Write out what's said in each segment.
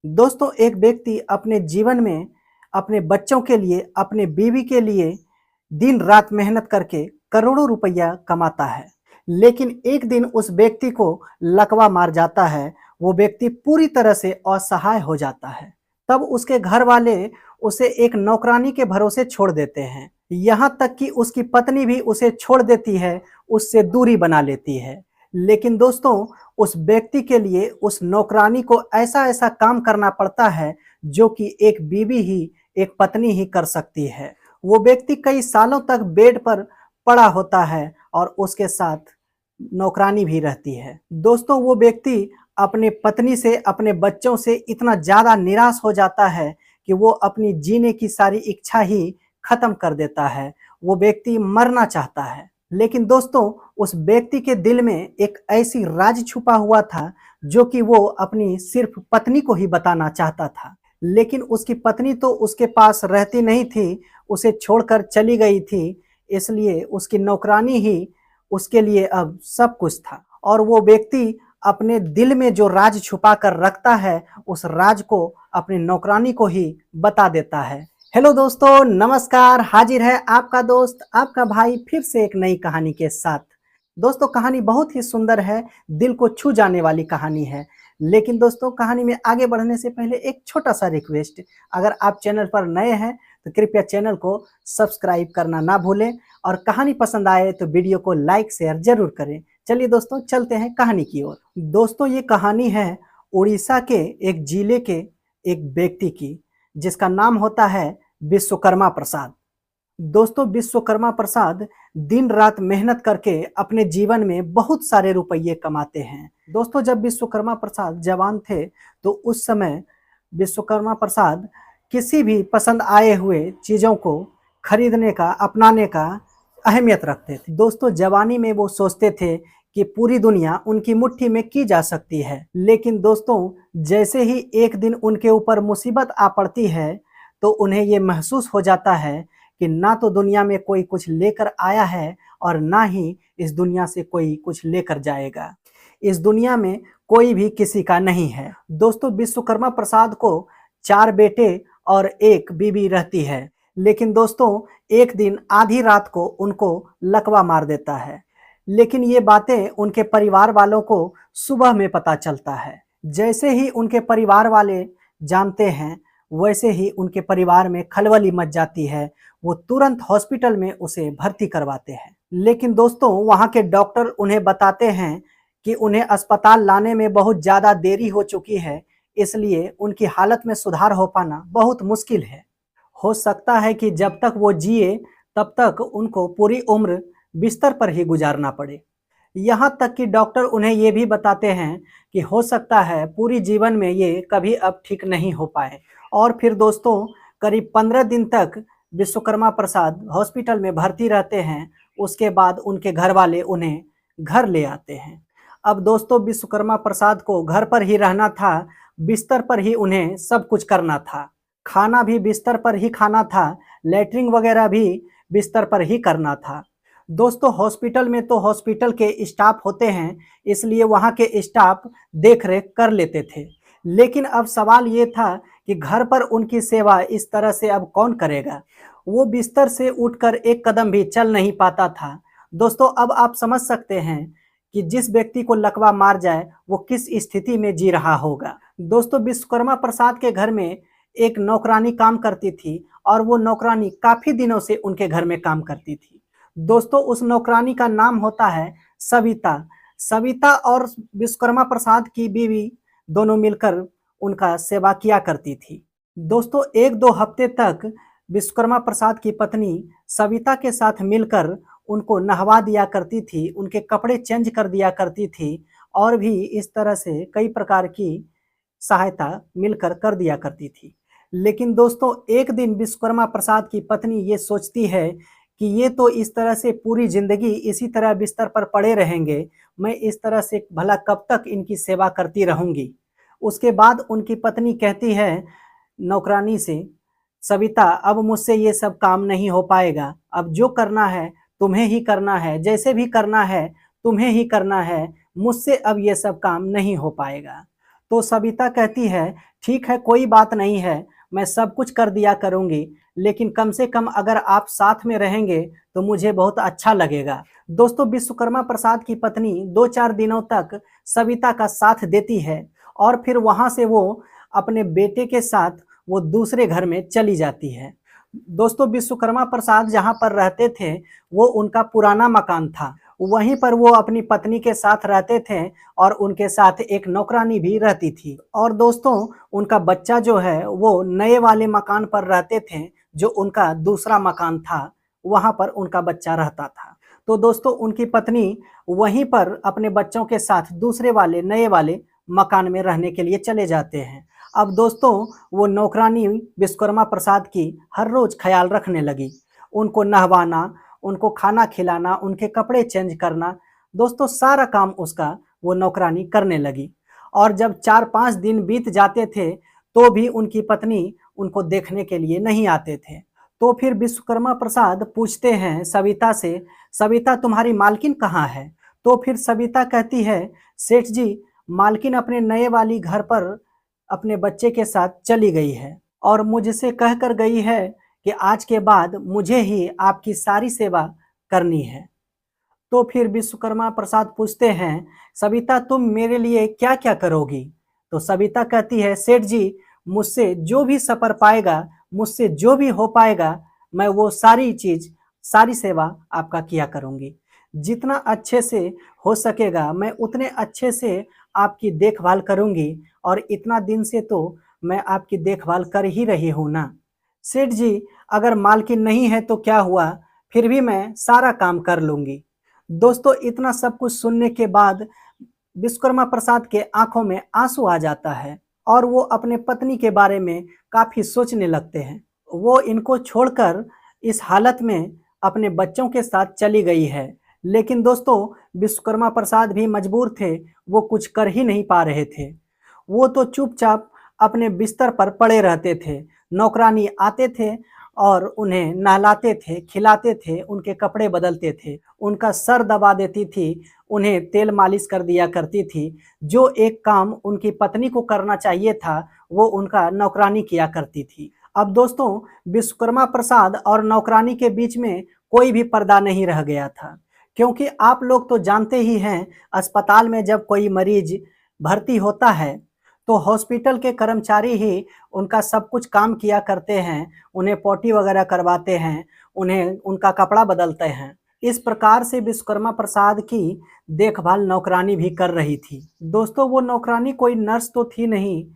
दोस्तों, एक व्यक्ति अपने जीवन में अपने बच्चों के लिए, अपने बीवी के लिए दिन रात मेहनत करके करोड़ों रुपया कमाता है। लेकिन एक दिन उस व्यक्ति को लकवा मार जाता है। वो व्यक्ति पूरी तरह से असहाय हो जाता है। तब उसके घर वाले उसे एक नौकरानी के भरोसे छोड़ देते हैं। यहाँ तक कि उसकी पत्नी भी उसे छोड़ देती है, उससे दूरी बना लेती है। लेकिन दोस्तों, उस व्यक्ति के लिए उस नौकरानी को ऐसा-ऐसा काम करना पड़ता है जो कि एक बीवी ही, एक पत्नी ही कर सकती है। वो व्यक्ति कई सालों तक बेड पर पड़ा होता है और उसके साथ नौकरानी भी रहती है। दोस्तों, वो व्यक्ति अपने पत्नी से, अपने बच्चों से इतना ज़्यादा निराश हो जाता है कि वो अपनी जीने की सारी इच्छा ही खत्म कर देता है। वो व्यक्ति मरना चाहता है। लेकिन दोस्तों, उस व्यक्ति के दिल में एक ऐसी राज छुपा हुआ था जो कि वो अपनी सिर्फ पत्नी को ही बताना चाहता था। लेकिन उसकी पत्नी तो उसके पास रहती नहीं थी, उसे छोड़कर चली गई थी, इसलिए उसकी नौकरानी ही उसके लिए अब सब कुछ था। और वो व्यक्ति अपने दिल में जो राज छुपा कर रखता है, उस राज को अपनी नौकरानी को ही बता देता है। हेलो दोस्तों, नमस्कार। हाजिर है आपका दोस्त, आपका भाई फिर से एक नई कहानी के साथ। दोस्तों, कहानी बहुत ही सुंदर है, दिल को छू जाने वाली कहानी है। लेकिन दोस्तों, कहानी में आगे बढ़ने से पहले एक छोटा-सा रिक्वेस्ट, अगर आप चैनल पर नए हैं तो कृपया चैनल को सब्सक्राइब करना ना भूलें और कहानी पसंद आए तो वीडियो को लाइक शेयर ज़रूर करें। चलिए दोस्तों, चलते हैं कहानी की ओर। दोस्तों, ये कहानी है उड़ीसा के एक जिले के एक व्यक्ति की, जिसका नाम होता है विश्वकर्मा प्रसाद। दोस्तों, विश्वकर्मा प्रसाद दिन रात मेहनत करके अपने जीवन में बहुत सारे रुपये कमाते हैं। दोस्तों, जब विश्वकर्मा प्रसाद जवान थे तो उस समय विश्वकर्मा प्रसाद किसी भी पसंद आए हुए चीज़ों को खरीदने का, अपनाने का अहमियत रखते थे। दोस्तों, जवानी में वो सोचते थे कि पूरी दुनिया उनकी मुट्ठी में की जा सकती है। लेकिन दोस्तों, जैसे ही एक दिन उनके ऊपर मुसीबत आ पड़ती है तो उन्हें ये महसूस हो जाता है कि ना तो दुनिया में कोई कुछ लेकर आया है और ना ही इस दुनिया से कोई कुछ लेकर जाएगा। इस दुनिया में कोई भी किसी का नहीं है। दोस्तों, विश्वकर्मा प्रसाद को 4 बेटे और 1 बीवी रहती है। लेकिन दोस्तों, एक दिन आधी रात को उनको लकवा मार देता है। लेकिन ये बातें उनके परिवार वालों को सुबह में पता चलता है। जैसे ही उनके परिवार वाले जानते हैं, वैसे ही उनके परिवार में खलबली मच जाती है। वो तुरंत हॉस्पिटल में उसे भर्ती करवाते हैं। लेकिन दोस्तों, वहाँ के डॉक्टर उन्हें बताते हैं कि उन्हें अस्पताल लाने में बहुत ज़्यादा देरी हो चुकी है, इसलिए उनकी हालत में सुधार हो पाना बहुत मुश्किल है। हो सकता है कि जब तक वो जिए तब तक उनको पूरी उम्र बिस्तर पर ही गुजारना पड़े। यहाँ तक कि डॉक्टर उन्हें ये भी बताते हैं कि हो सकता है पूरी जीवन में ये कभी अब ठीक नहीं हो पाए। और फिर दोस्तों, करीब 15 दिन तक विश्वकर्मा प्रसाद हॉस्पिटल में भर्ती रहते हैं। उसके बाद उनके घर वाले उन्हें घर ले आते हैं। अब दोस्तों, विश्वकर्मा प्रसाद को घर पर ही रहना था, बिस्तर पर ही उन्हें सब कुछ करना था। खाना भी बिस्तर पर ही खाना था, लैट्रिन वगैरह भी बिस्तर पर ही करना था। दोस्तों, हॉस्पिटल में तो हॉस्पिटल के स्टाफ होते हैं, इसलिए वहाँ के स्टाफ देख-रेख कर लेते थे। लेकिन अब सवाल ये था कि घर पर उनकी सेवा इस तरह से अब कौन करेगा? वो बिस्तर से उठकर एक कदम भी चल नहीं पाता था। दोस्तों, अब आप समझ सकते हैं कि जिस व्यक्ति को लकवा मार जाए, वो किस स्थिति में जी रहा होगा। दोस्तों, विश्वकर्मा प्रसाद के घर में एक नौकरानी काम करती थी और वो नौकरानी काफ़ी दिनों से उनके घर में काम करती थी। दोस्तों, उस नौकरानी का नाम होता है सविता। सविता और विश्वकर्मा प्रसाद की बीवी दोनों मिलकर उनका सेवा किया करती थी। दोस्तों, 1-2 हफ्ते तक विश्वकर्मा प्रसाद की पत्नी सविता के साथ मिलकर उनको नहवा दिया करती थी, उनके कपड़े चेंज कर दिया करती थी और भी इस तरह से कई प्रकार की सहायता मिलकर कर दिया करती थी। लेकिन दोस्तों, एक दिन विश्वकर्मा प्रसाद की पत्नी ये सोचती है कि ये तो इस तरह से पूरी ज़िंदगी इसी तरह बिस्तर पर पड़े रहेंगे, मैं इस तरह से भला कब तक इनकी सेवा करती रहूँगी। उसके बाद उनकी पत्नी कहती है नौकरानी से, "सविता, अब मुझसे ये सब काम नहीं हो पाएगा, अब जो करना है तुम्हें ही करना है, जैसे भी करना है तुम्हें ही करना है, मुझसे अब ये सब काम नहीं हो पाएगा।" तो सविता कहती है, ठीक है कोई बात नहीं है, मैं सब कुछ कर दिया करूंगी, लेकिन कम से कम अगर आप साथ में रहेंगे तो मुझे बहुत अच्छा लगेगा। दोस्तों, विश्वकर्मा प्रसाद की पत्नी 2-4 दिनों तक सविता का साथ देती है और फिर वहां से वो अपने बेटे के साथ वो दूसरे घर में चली जाती है। दोस्तों, विश्वकर्मा प्रसाद जहां पर रहते थे वो उनका पुराना मकान था। वहीं पर वो अपनी पत्नी के साथ रहते थे और उनके साथ एक नौकरानी भी रहती थी। और दोस्तों, उनका बच्चा जो है वो नए वाले मकान पर रहते थे, जो उनका दूसरा मकान था, वहां पर उनका बच्चा रहता था। तो दोस्तों, उनकी पत्नी वहीं पर अपने बच्चों के साथ दूसरे वाले नए वाले मकान में रहने के लिए चले जाते हैं। अब दोस्तों, वो नौकरानी विश्वकर्मा प्रसाद की हर रोज ख्याल रखने लगी। उनको नहवाना, उनको खाना खिलाना, उनके कपड़े चेंज करना, दोस्तों सारा काम उसका वो नौकरानी करने लगी। और जब 4-5 दिन बीत जाते थे तो भी उनकी पत्नी उनको देखने के लिए नहीं आते थे। तो फिर विश्वकर्मा प्रसाद पूछते हैं सविता से, सविता तुम्हारी मालकिन कहाँ है? तो फिर सविता कहती है, सेठ जी, मालकिन अपने नए वाली घर पर अपने बच्चे के साथ चली गई है और मुझसे कह कर गई है कि आज के बाद मुझे ही आपकी सारी सेवा करनी है। तो फिर विश्वकर्मा प्रसाद पूछते हैं, सविता तुम मेरे लिए क्या क्या करोगी? तो सविता कहती है, सेठ जी, मुझसे जो भी सपर पाएगा, मुझसे जो भी हो पाएगा, मैं वो सारी चीज, सारी सेवा आपका किया करूंगी। जितना अच्छे से हो सकेगा मैं उतने अच्छे से आपकी देखभाल करूंगी और इतना दिन से तो मैं आपकी देखभाल कर ही रही हूं ना। सेठ जी, अगर मालकिन नहीं है तो क्या हुआ, फिर भी मैं सारा काम कर लूंगी। दोस्तों, इतना सब कुछ सुनने के बाद विश्वकर्मा प्रसाद के आंखों में आंसू आ जाता है और वो अपने पत्नी के बारे में काफी सोचने लगते हैं। वो इनको छोड़कर इस हालत में अपने बच्चों के साथ चली गई है। लेकिन दोस्तों, विश्वकर्मा प्रसाद भी मजबूर थे, वो कुछ कर ही नहीं पा रहे थे। वो तो चुपचाप अपने बिस्तर पर पड़े रहते थे। नौकरानी आते थे और उन्हें नहलाते थे, खिलाते थे, उनके कपड़े बदलते थे, उनका सर दबा देती थी, उन्हें तेल मालिश कर दिया करती थी। जो एक काम उनकी पत्नी को करना चाहिए था, वो उनका नौकरानी किया करती थी। अब दोस्तों, विश्वकर्मा प्रसाद और नौकरानी के बीच में कोई भी पर्दा नहीं रह गया था, क्योंकि आप लोग तो जानते ही हैं, अस्पताल में जब कोई मरीज भर्ती होता है तो हॉस्पिटल के कर्मचारी ही उनका सब कुछ काम किया करते हैं, उन्हें पोटी वगैरह करवाते हैं, उन्हें उनका कपड़ा बदलते हैं। इस प्रकार से विश्वकर्मा प्रसाद की देखभाल नौकरानी भी कर रही थी। दोस्तों, वो नौकरानी कोई नर्स तो थी नहीं,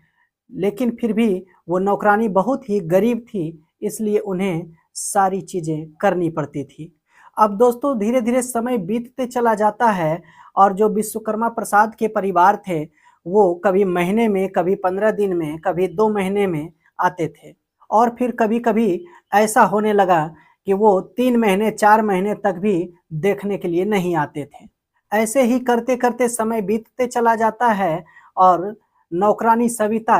लेकिन फिर भी वो नौकरानी बहुत ही गरीब थी, इसलिए उन्हें सारी चीजें करनी पड़ती थी। अब दोस्तों, धीरे धीरे समय बीतते चला जाता है और जो विश्वकर्मा प्रसाद के परिवार थे वो कभी महीने में, कभी 15 दिन में, कभी 2 महीने में आते थे और फिर कभी कभी ऐसा होने लगा कि वो 3 महीने 4 महीने तक भी देखने के लिए नहीं आते थे। ऐसे ही करते करते समय बीतते चला जाता है और नौकरानी सविता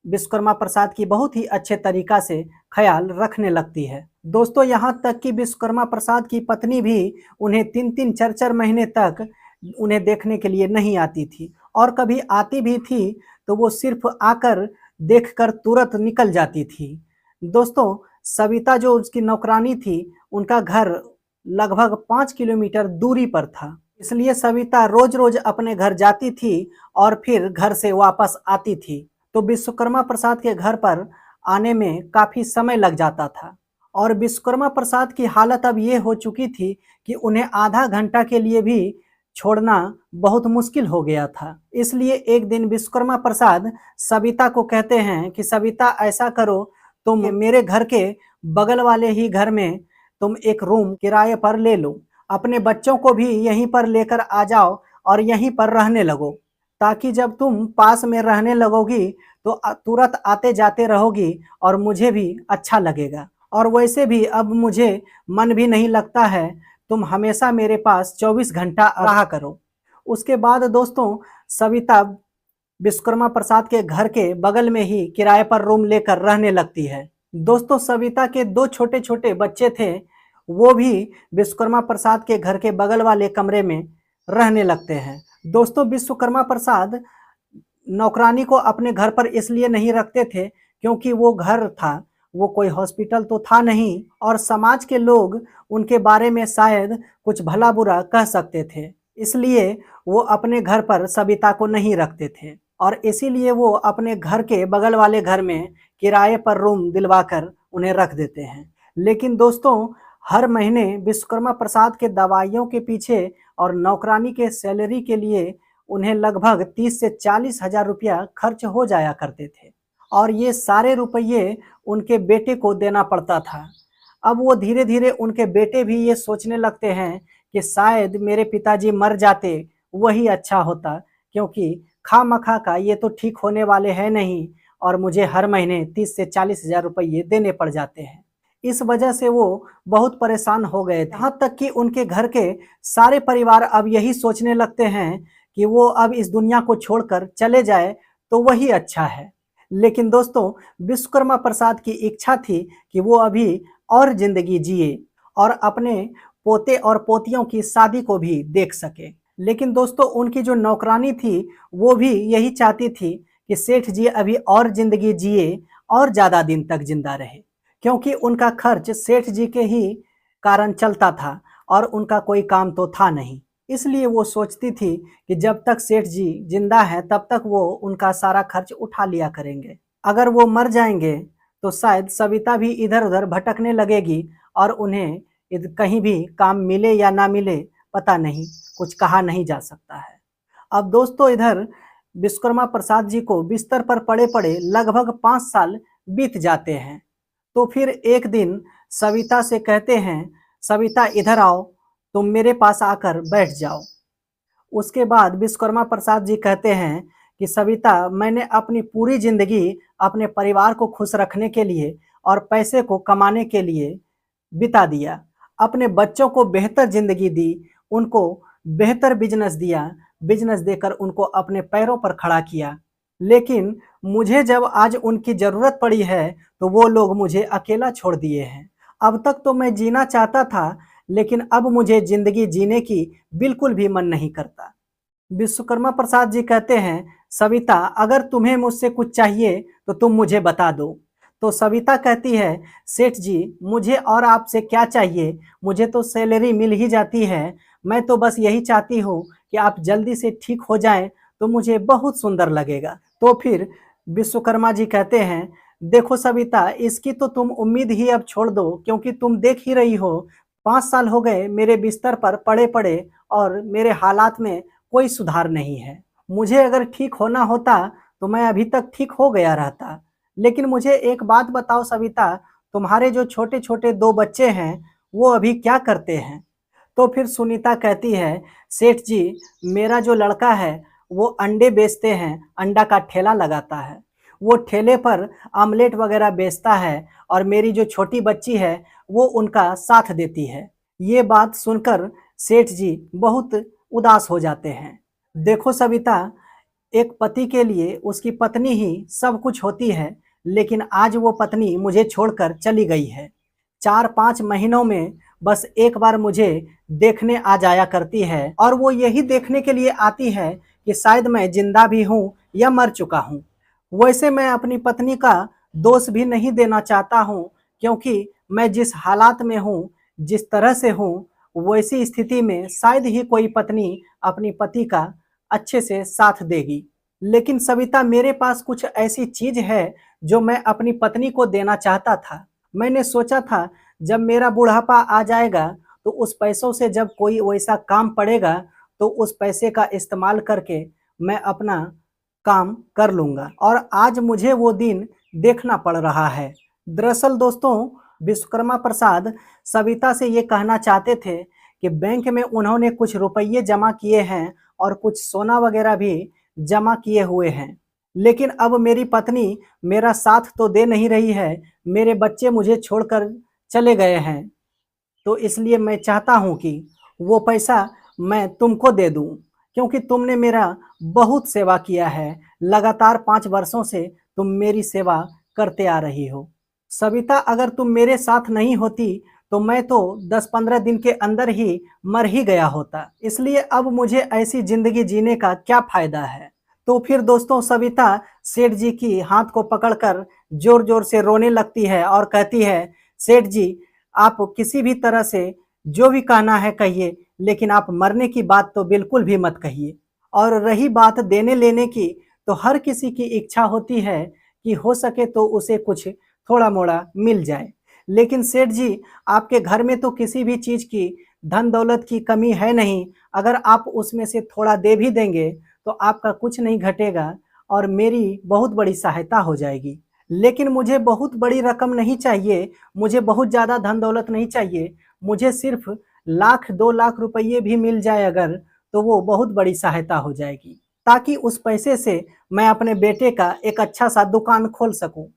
विश्वकर्मा प्रसाद की बहुत ही अच्छे तरीका से ख्याल रखने लगती है। दोस्तों, यहाँ तक कि विश्वकर्मा प्रसाद की पत्नी भी उन्हें 3-3 4-4 महीने तक उन्हें देखने के लिए नहीं आती थी और कभी आती भी थी तो वो सिर्फ आकर देखकर तुरंत निकल जाती थी। दोस्तों, सविता जो उसकी नौकरानी थी, उनका घर लगभग 5 किलोमीटर दूरी पर था, इसलिए सविता रोज रोज अपने घर जाती थी और फिर घर से वापस आती थी। तो विश्वकर्मा प्रसाद के घर पर आने में काफी समय लग जाता था और विश्वकर्मा प्रसाद की हालत अब ये हो चुकी थी कि उन्हें आधा घंटा के लिए भी छोड़ना बहुत मुश्किल हो गया था। इसलिए एक दिन विश्वकर्मा प्रसाद सविता को कहते हैं कि सविता, ऐसा करो, तुम मेरे घर के बगल वाले ही घर में तुम एक रूम किराए पर ले लो, अपने बच्चों को भी यहीं पर लेकर आ जाओ और यहीं पर रहने लगो, ताकि जब तुम पास में रहने लगोगी तो तुरंत आते जाते रहोगी और मुझे भी अच्छा लगेगा। और वैसे भी अब मुझे मन भी नहीं लगता है, तुम हमेशा मेरे पास 24 घंटा रहा करो। उसके बाद दोस्तों, सविता विश्वकर्मा प्रसाद के घर के बगल में ही किराए पर रूम लेकर रहने लगती है। दोस्तों, सविता के 2 छोटे छोटे बच्चे थे, वो भी विश्वकर्मा प्रसाद के घर के बगल वाले कमरे में रहने लगते हैं। दोस्तों, विश्वकर्मा प्रसाद नौकरानी को अपने घर पर इसलिए नहीं रखते थे क्योंकि वो घर था, वो कोई हॉस्पिटल तो था नहीं और समाज के लोग उनके बारे में शायद कुछ भला बुरा कह सकते थे। इसलिए वो अपने घर पर सविता को नहीं रखते थे और इसीलिए वो अपने घर के बगल वाले घर में किराए पर रूम दिलवाकर उन्हें रख देते हैं। लेकिन दोस्तों, हर महीने विश्वकर्मा प्रसाद के दवाइयों के पीछे और नौकरानी के सैलरी के लिए उन्हें लगभग 30 से 40 हजार रुपया खर्च हो जाया करते थे और ये सारे रुपये उनके बेटे को देना पड़ता था। अब वो धीरे धीरे उनके बेटे भी ये सोचने लगते हैं कि शायद मेरे पिताजी मर जाते वही अच्छा होता, क्योंकि खामखा का ये तो ठीक होने वाले हैं नहीं और मुझे हर महीने 30 से 40 हजार रुपये देने पड़ जाते हैं। इस वजह से वो बहुत परेशान हो गए थे। यहाँ तक कि उनके घर के सारे परिवार अब यही सोचने लगते हैं कि वो अब इस दुनिया को छोड़कर चले जाए तो वही अच्छा है। लेकिन दोस्तों, विश्वकर्मा प्रसाद की इच्छा थी कि वो अभी और जिंदगी जिए और अपने पोते और पोतियों की शादी को भी देख सके। लेकिन दोस्तों, उनकी जो नौकरानी थी वो भी यही चाहती थी कि सेठ जी अभी और जिंदगी जिए और ज्यादा दिन तक जिंदा रहे, क्योंकि उनका खर्च सेठ जी के ही कारण चलता था और उनका कोई काम तो था नहीं। इसलिए वो सोचती थी कि जब तक सेठ जी जिंदा है तब तक वो उनका सारा खर्च उठा लिया करेंगे। अगर वो मर जाएंगे तो शायद सविता भी इधर उधर भटकने लगेगी और उन्हें कहीं भी काम मिले या ना मिले पता नहीं, कुछ कहा नहीं जा सकता है। अब दोस्तों, इधर विश्वकर्मा प्रसाद जी को बिस्तर पर पड़े पड़े लगभग 5 साल बीत जाते हैं। तो फिर एक दिन सविता से कहते हैं, सविता इधर आओ, तुम मेरे पास आकर बैठ जाओ। उसके बाद विश्वकर्मा प्रसाद जी कहते हैं कि सविता, मैंने अपनी पूरी जिंदगी अपने परिवार को खुश रखने के लिए और पैसे को कमाने के लिए बिता दिया। अपने बच्चों को बेहतर जिंदगी दी, उनको बेहतर बिजनेस दिया, बिजनेस देकर उनको अपने पैरों पर खड़ा किया। लेकिन मुझे जब आज उनकी जरूरत पड़ी है तो वो लोग मुझे अकेला छोड़ दिए हैं। अब तक तो मैं जीना चाहता था, लेकिन अब मुझे जिंदगी जीने की बिल्कुल भी मन नहीं करता। विश्वकर्मा प्रसाद जी कहते हैं, सविता, अगर तुम्हें मुझसे कुछ चाहिए तो तुम मुझे बता दो। तो सविता कहती है, सेठ जी, मुझे और आपसे क्या चाहिए, मुझे तो सैलरी मिल ही जाती है। मैं तो बस यही चाहती हूँ कि आप जल्दी से ठीक हो जाएं तो मुझे बहुत सुंदर लगेगा। तो फिर विश्वकर्मा जी कहते हैं, देखो सविता, इसकी तो तुम उम्मीद ही अब छोड़ दो, क्योंकि तुम देख ही रही हो 5 साल हो गए मेरे बिस्तर पर पड़े पड़े और मेरे हालात में कोई सुधार नहीं है। मुझे अगर ठीक होना होता तो मैं अभी तक ठीक हो गया रहता। लेकिन मुझे एक बात बताओ सविता, तुम्हारे जो छोटे छोटे 2 बच्चे हैं वो अभी क्या करते हैं? तो फिर सुनीता कहती है, सेठ जी, मेरा जो लड़का है वो अंडे बेचते हैं, अंडा का ठेला लगाता है। वो ठेले पर आमलेट वगैरह बेचता है और मेरी जो छोटी बच्ची है वो उनका साथ देती है। ये बात सुनकर सेठ जी बहुत उदास हो जाते हैं। देखो सविता, एक पति के लिए उसकी पत्नी ही सब कुछ होती है, लेकिन आज वो पत्नी मुझे छोड़कर चली गई है। 4-5 महीनों में बस एक बार मुझे देखने आ जाया करती है और वो यही देखने के लिए आती है कि शायद मैं जिंदा भी हूँ या मर चुका हूँ। वैसे मैं अपनी पत्नी का दोष भी नहीं देना चाहता हूँ, क्योंकि मैं जिस हालात में हूँ, जिस तरह से हूँ, वैसी स्थिति में शायद ही कोई पत्नी अपनी पति का अच्छे से साथ देगी। लेकिन सविता, मेरे पास कुछ ऐसी चीज है जो मैं अपनी पत्नी को देना चाहता था। मैंने सोचा था जब मेरा बुढ़ापा आ जाएगा तो उस पैसों से जब कोई वैसा काम पड़ेगा तो उस पैसे का इस्तेमाल करके मैं अपना काम कर लूँगा, और आज मुझे वो दिन देखना पड़ रहा है। दरअसल दोस्तों, विश्वकर्मा प्रसाद सविता से ये कहना चाहते थे कि बैंक में उन्होंने कुछ रुपये जमा किए हैं और कुछ सोना वगैरह भी जमा किए हुए हैं, लेकिन अब मेरी पत्नी मेरा साथ तो दे नहीं रही है, मेरे बच्चे मुझे छोड़कर चले गए हैं, तो इसलिए मैं चाहता हूँ कि वो पैसा मैं तुमको दे दूँ, क्योंकि तुमने मेरा बहुत सेवा किया है। लगातार 5 वर्षों से तुम मेरी सेवा करते आ रही हो। सविता, अगर तुम मेरे साथ नहीं होती तो मैं तो 10-15 दिन के अंदर ही मर ही गया होता। इसलिए अब मुझे ऐसी जिंदगी जीने का क्या फायदा है? तो फिर दोस्तों सविता सेठ जी की हाथ को पकड़कर जोर जोर से रोने लगती है और कहती है, सेठ जी आप किसी भी तरह से जो भी कहना है कहिए, लेकिन आप मरने की बात तो बिल्कुल भी मत कहिए। और रही बात देने लेने की, तो हर किसी की इच्छा होती है कि हो सके तो उसे कुछ थोड़ा मोड़ा मिल जाए। लेकिन सेठ जी आपके घर में तो किसी भी चीज की धन दौलत की कमी है नहीं, अगर आप उसमें से थोड़ा दे भी देंगे तो आपका कुछ नहीं घटेगा और मेरी बहुत बड़ी सहायता हो जाएगी। लेकिन मुझे बहुत बड़ी रकम नहीं चाहिए, मुझे बहुत ज़्यादा धन दौलत नहीं चाहिए, मुझे सिर्फ लाख 2 लाख रुपये भी मिल जाए अगर, तो वो बहुत बड़ी सहायता हो जाएगी, ताकि उस पैसे से मैं अपने बेटे का एक अच्छा सा दुकान खोल सकूं।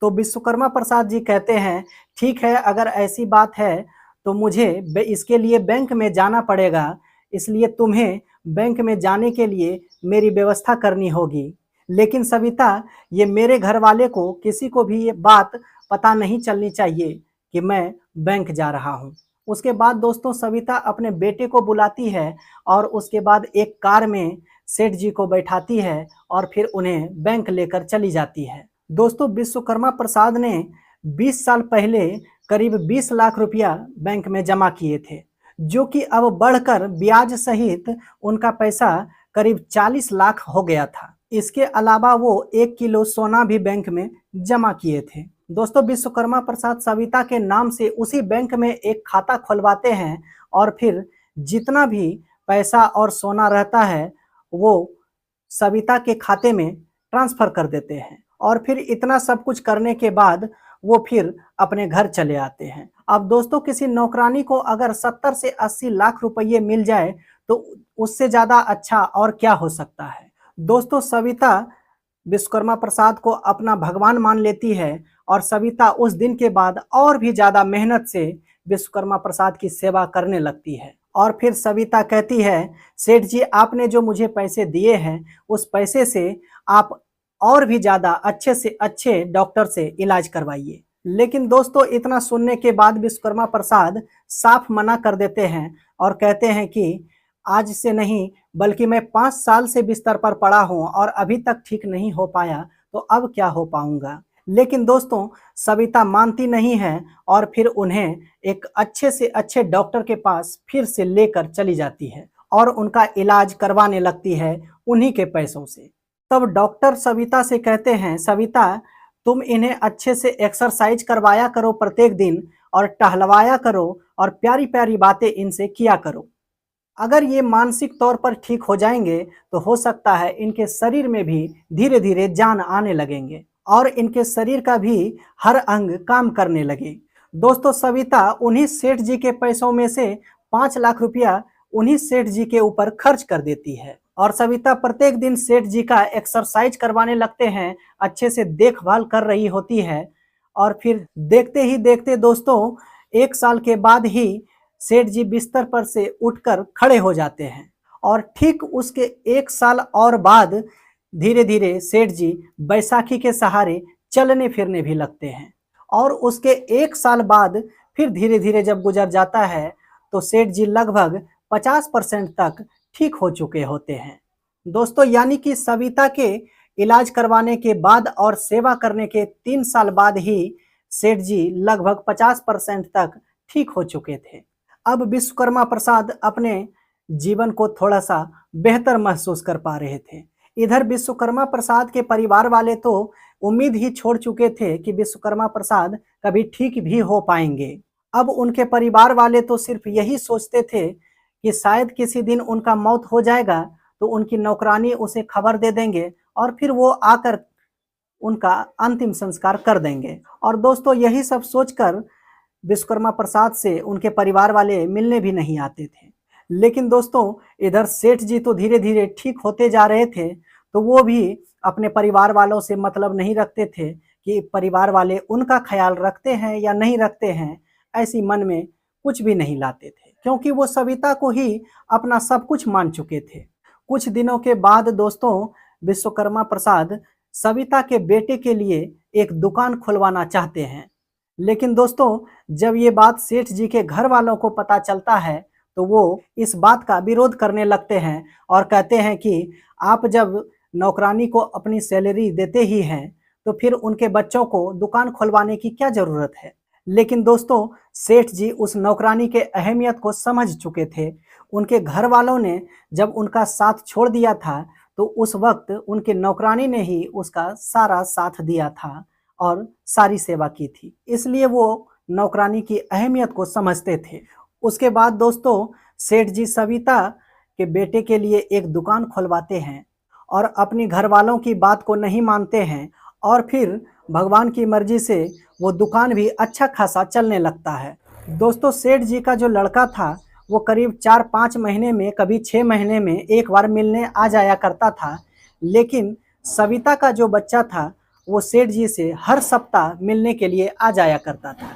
तो विश्वकर्मा प्रसाद जी कहते हैं, ठीक है अगर ऐसी बात है तो मुझे इसके लिए बैंक में जाना पड़ेगा, इसलिए तुम्हें बैंक में जाने के लिए मेरी व्यवस्था करनी होगी। लेकिन सविता ये मेरे घर वाले को किसी को भी ये बात पता नहीं चलनी चाहिए कि मैं बैंक जा रहा हूँ। उसके बाद दोस्तों सविता अपने बेटे को बुलाती है और उसके बाद एक कार में सेठ जी को बैठाती है और फिर उन्हें बैंक लेकर चली जाती है। दोस्तों विश्वकर्मा प्रसाद ने 20 साल पहले करीब 20 लाख रुपया बैंक में जमा किए थे, जो कि अब बढ़कर ब्याज सहित उनका पैसा करीब 40 लाख हो गया था। इसके अलावा वो 1 किलो सोना भी बैंक में जमा किए थे। दोस्तों विश्वकर्मा प्रसाद सविता के नाम से उसी बैंक में एक खाता खुलवाते हैं और फिर जितना भी पैसा और सोना रहता है वो सविता के खाते में ट्रांसफर कर देते हैं। और फिर इतना सब कुछ करने के बाद वो फिर अपने घर चले आते हैं। अब दोस्तों किसी नौकरानी को अगर 70 से 80 लाख रुपये मिल जाए तो उससे ज़्यादा अच्छा और क्या हो सकता है। दोस्तों सविता विश्वकर्मा प्रसाद को अपना भगवान मान लेती है और सविता उस दिन के बाद और भी ज़्यादा मेहनत से विश्वकर्मा प्रसाद की सेवा करने लगती है। और फिर सविता कहती है, सेठ जी आपने जो मुझे पैसे दिए हैं उस पैसे से आप और भी ज़्यादा अच्छे से अच्छे डॉक्टर से इलाज करवाइए। लेकिन दोस्तों इतना सुनने के बाद विश्वकर्मा प्रसाद साफ मना कर देते हैं और कहते हैं कि आज से नहीं बल्कि मैं 5 साल से बिस्तर पर पड़ा हूँ और अभी तक ठीक नहीं हो पाया, तो अब क्या हो पाऊंगा। लेकिन दोस्तों सविता मानती नहीं है और फिर उन्हें एक अच्छे से अच्छे डॉक्टर के पास फिर से लेकर चली जाती है और उनका इलाज करवाने लगती है उन्हीं के पैसों से। तब डॉक्टर सविता से कहते हैं, सविता तुम इन्हें अच्छे से एक्सरसाइज करवाया करो प्रत्येक दिन और टहलवाया करो और प्यारी प्यारी बातें इनसे किया करो। अगर ये मानसिक तौर पर ठीक हो जाएंगे तो हो सकता है इनके शरीर में भी धीरे धीरे जान आने लगेंगे और इनके शरीर का भी हर अंग काम करने लगे। दोस्तों सविता उन्हीं सेठ जी के पैसों में से 5 लाख रुपया उन्हीं सेठ जी के ऊपर खर्च कर देती है और सविता प्रत्येक दिन सेठ जी का एक्सरसाइज करवाने लगते हैं, अच्छे से देखभाल कर रही होती है। और फिर देखते ही देखते दोस्तों 1 साल के बाद ही सेठ जी बिस्तर पर से उठकर खड़े हो जाते हैं और ठीक उसके 1 साल और बाद धीरे धीरे सेठ जी बैसाखी के सहारे चलने फिरने भी लगते हैं। और उसके 1 साल बाद फिर धीरे धीरे जब गुजर जाता है तो सेठ जी लगभग 50% तक ठीक हो चुके होते हैं। दोस्तों यानी कि सविता के इलाज करवाने के बाद और सेवा करने के 3 साल बाद ही सेठ जी लगभग 50% तक ठीक हो चुके थे। अब विश्वकर्मा प्रसाद अपने जीवन को थोड़ा सा बेहतर महसूस कर पा रहे थे। इधर विश्वकर्मा प्रसाद के परिवार वाले तो उम्मीद ही छोड़ चुके थे कि विश्वकर्मा प्रसाद कभी ठीक भी हो पाएंगे। अब उनके परिवार वाले तो सिर्फ यही सोचते थे कि शायद किसी दिन उनका मौत हो जाएगा तो उनकी नौकरानी उसे खबर दे देंगे और फिर वो आकर उनका अंतिम संस्कार कर देंगे। और दोस्तों यही सब सोचकर विश्वकर्मा प्रसाद से उनके परिवार वाले मिलने भी नहीं आते थे। लेकिन दोस्तों इधर सेठ जी तो धीरे धीरे ठीक होते जा रहे थे, तो वो भी अपने परिवार वालों से मतलब नहीं रखते थे कि परिवार वाले उनका ख्याल रखते हैं या नहीं रखते हैं, ऐसी मन में कुछ भी नहीं लाते थे, क्योंकि वो सविता को ही अपना सब कुछ मान चुके थे। कुछ दिनों के बाद दोस्तों विश्वकर्मा प्रसाद सविता के बेटे के लिए एक दुकान खुलवाना चाहते हैं। लेकिन दोस्तों जब ये बात सेठ जी के घर वालों को पता चलता है तो वो इस बात का विरोध करने लगते हैं और कहते हैं कि आप जब नौकरानी को अपनी सैलरी देते ही हैं, तो फिर उनके बच्चों को दुकान खुलवाने की क्या ज़रूरत है। लेकिन दोस्तों, सेठ जी उस नौकरानी के अहमियत को समझ चुके थे। उनके घर वालों ने जब उनका साथ छोड़ दिया था, तो उस वक्त उनके नौकरानी ने ही उसका सारा साथ दिया था और सारी सेवा की थी। इसलिए वो नौकरानी की अहमियत को समझते थे। उसके बाद दोस्तों, सेठ जी सविता के बेटे के लिए एक दुकान खुलवाते हैं और अपनी घरवालों की बात को नहीं मानते हैं, और फिर भगवान की मर्जी से वो दुकान भी अच्छा खासा चलने लगता है। दोस्तों, सेठ जी का जो लड़का था, वो करीब 4-5 महीने में, कभी 6 महीने में एक बार मिलने आ जाया करता था। लेकिन सविता का जो बच्चा था, वो सेठ जी से हर सप्ताह मिलने के लिए आ जाया करता था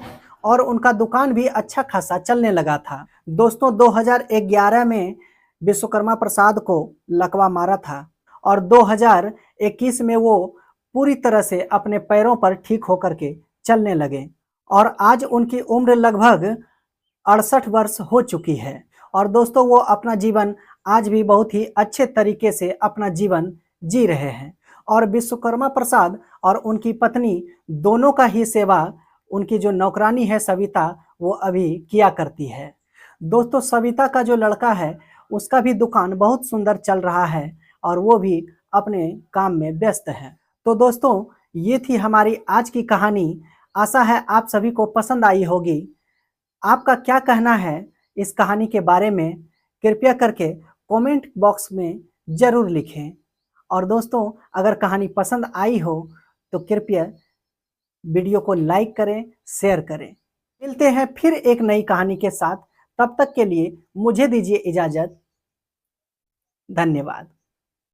और उनका दुकान भी अच्छा खासा चलने लगा था। दोस्तों, 2011 में विश्वकर्मा प्रसाद को लकवा मारा था और 2021 में वो पूरी तरह से अपने पैरों पर ठीक होकर के चलने लगे और आज उनकी उम्र लगभग 68 वर्ष हो चुकी है। और दोस्तों, वो अपना जीवन आज भी बहुत ही अच्छे तरीके से अपना जीवन जी रहे हैं और विश्वकर्मा प्रसाद और उनकी पत्नी दोनों का ही सेवा उनकी जो नौकरानी है सविता, वो अभी किया करती है। दोस्तों, सविता का जो लड़का है, उसका भी दुकान बहुत सुंदर चल रहा है और वो भी अपने काम में व्यस्त है। तो दोस्तों, ये थी हमारी आज की कहानी। आशा है आप सभी को पसंद आई होगी। आपका क्या कहना है इस कहानी के बारे में, कृपया करके कमेंट बॉक्स में ज़रूर लिखें। और दोस्तों, अगर कहानी पसंद आई हो तो कृपया वीडियो को लाइक करें, शेयर करें। मिलते हैं फिर एक नई कहानी के साथ। तब तक के लिए मुझे दीजिए इजाज़त। धन्यवाद।